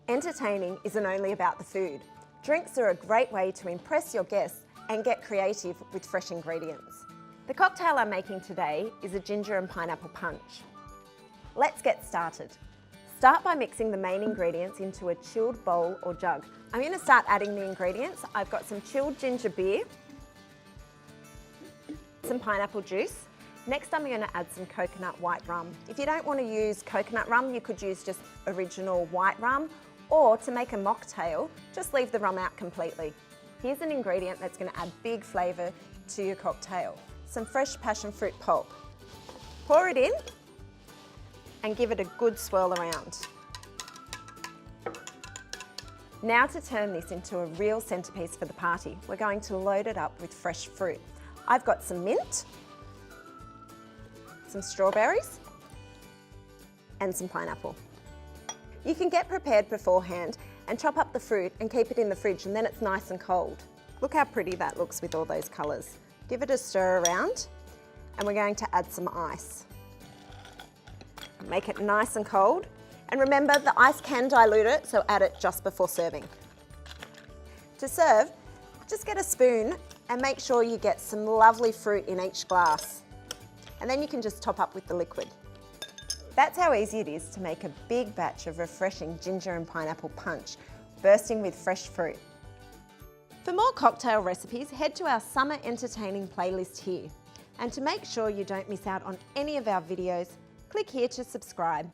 Entertaining isn't only about the food. Drinks are a great way to impress your guests and get creative with fresh ingredients. The cocktail I'm making today is a ginger and pineapple punch. Let's get started. Start by mixing the main ingredients into a chilled bowl or jug. I'm going to start adding the ingredients. I've got some chilled ginger beer, some pineapple juice. Next, I'm going to add some coconut white rum. If you don't want to use coconut rum, you could use just original white rum, or to make a mocktail, just leave the rum out completely. Here's an ingredient that's going to add big flavour to your cocktail. Some fresh passion fruit pulp. Pour it in and give it a good swirl around. Now to turn this into a real centrepiece for the party, we're going to load it up with fresh fruit. I've got some mint, some strawberries, and some pineapple. You can get prepared beforehand and chop up the fruit and keep it in the fridge, and then it's nice and cold. Look how pretty that looks with all those colours. Give it a stir around, and we're going to add some ice. Make it nice and cold, and remember the ice can dilute it, so add it just before serving. To serve, just get a spoon and make sure you get some lovely fruit in each glass. And then you can just top up with the liquid. That's how easy it is to make a big batch of refreshing ginger and pineapple punch, bursting with fresh fruit. For more cocktail recipes, head to our Summer Entertaining playlist here. And to make sure you don't miss out on any of our videos, click here to subscribe.